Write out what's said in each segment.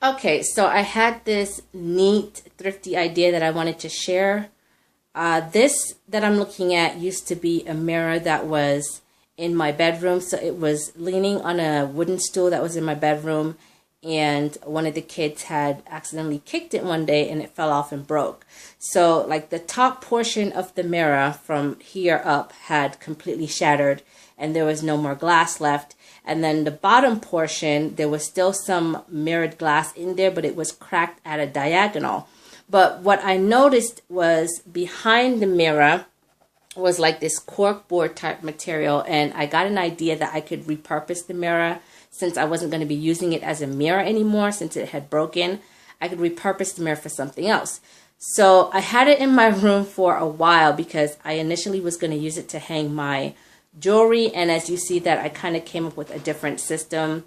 Okay, so I had this neat, thrifty idea that I wanted to share. This that I'm looking at used to be a mirror that was in my bedroom. So it was leaning on a wooden stool that was in my bedroom, and one of the kids had accidentally kicked it one day and it fell off and broke. So like the top portion of the mirror from here up had completely shattered and there was no more glass left. And then the bottom portion, there was still some mirrored glass in there, but it was cracked at a diagonal. But what I noticed was behind the mirror was like this corkboard type material, and I got an idea that I could repurpose the mirror since I wasn't going to be using it as a mirror anymore since it had broken. I could repurpose the mirror for something else. So I had it in my room for a while because I initially was going to use it to hang my jewelry, and as you see that I kind of came up with a different system,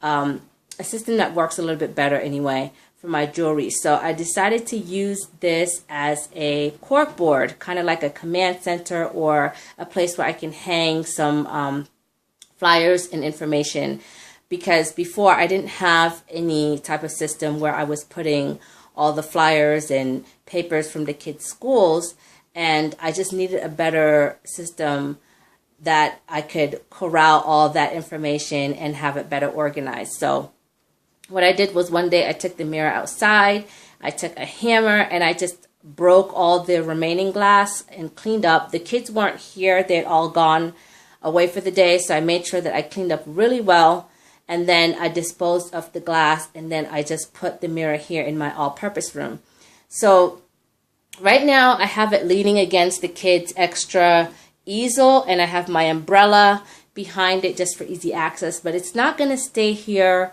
a system that works a little bit better anyway for my jewelry. So I decided to use this as a cork board, kind of like a command center or a place where I can hang some flyers and information, because before I didn't have any type of system where I was putting all the flyers and papers from the kids' schools, and I just needed a better system that I could corral all that information and have it better organized. So what I did was one day I took the mirror outside, I took a hammer, and I just broke all the remaining glass and cleaned up. The kids weren't here, they'd all gone away for the day, so I made sure that I cleaned up really well, and then I disposed of the glass, and then I just put the mirror here in my all-purpose room. So right now I have it leaning against the kids' extra easel, and I have my umbrella behind it just for easy access, but it's not going to stay here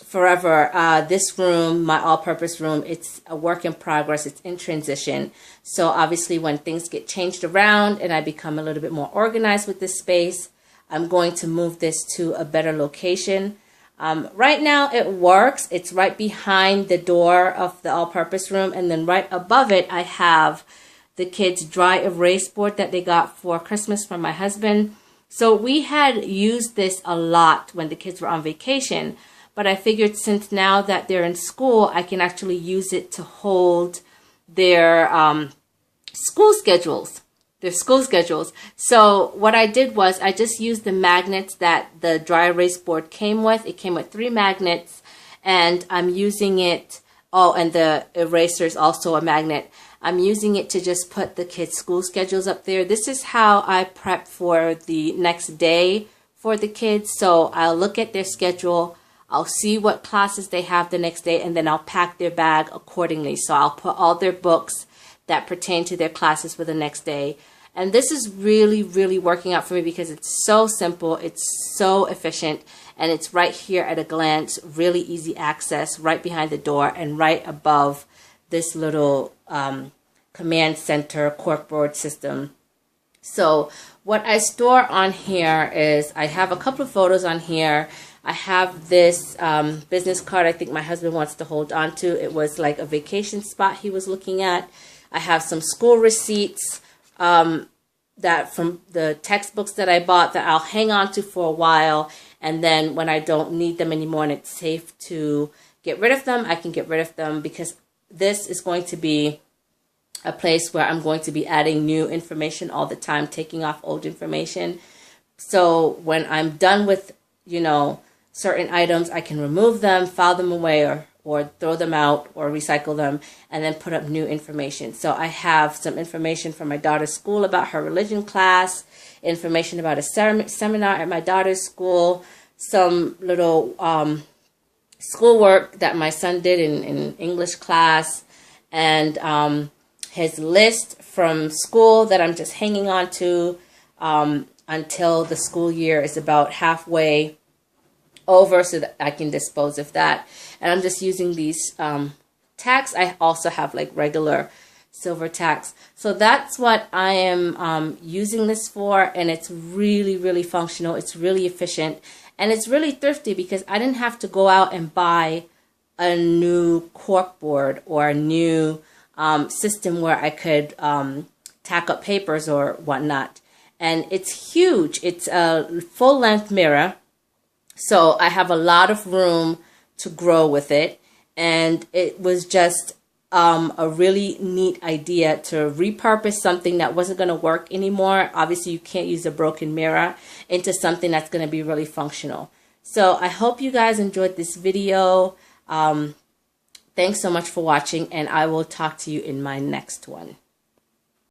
forever. This room, my all-purpose room, it's a work in progress. It's in transition. So obviously when things get changed around and I become a little bit more organized with this space, I'm going to move this to a better location. Right now it works. It's right behind the door of the all-purpose room, and then right above it I have the kids' dry erase board that they got for Christmas from my husband. So we had used this a lot when the kids were on vacation, but I figured since now that they're in school, I can actually use it to hold their school schedules. So what I did was I just used the magnets that the dry erase board came with. It came with 3 magnets, and I'm using it, and the eraser is also a magnet. I'm using it to just put the kids' school schedules up there. This is how I prep for the next day for the kids. So I'll look at their schedule, I'll see what classes they have the next day, and then I'll pack their bag accordingly. So I'll put all their books that pertain to their classes for the next day. And this is really, really working out for me because it's so simple, it's so efficient, and it's right here at a glance, really easy access, right behind the door and right above this little command center corkboard system. So what I store on here is I have a couple of photos on here. I have this business card I think my husband wants to hold on to. It was like a vacation spot he was looking at. I have some school receipts that from the textbooks that I bought that I'll hang on to for a while, and then when I don't need them anymore and it's safe to get rid of them, I can get rid of them, because this is going to be a place where I'm going to be adding new information all the time, taking off old information. So when I'm done with, certain items, I can remove them, file them away, or throw them out or recycle them, and then put up new information. So I have some information from my daughter's school about her religion class, information about a seminar at my daughter's school, some little schoolwork that my son did in English class, and his list from school that I'm just hanging on to until the school year is about halfway over so that I can dispose of that. And I'm just using these tacks. I also have like regular silver tacks. So that's what I am using this for, and it's really, really functional. It's really efficient, and it's really thrifty because I didn't have to go out and buy a new corkboard or a new system where I could tack up papers or whatnot. And it's huge. It's a full-length mirror. So I have a lot of room to grow with it. And it was just a really neat idea to repurpose something that wasn't going to work anymore. Obviously, you can't use a broken mirror into something that's going to be really functional. So I hope you guys enjoyed this video. Thanks so much for watching, and I will talk to you in my next one.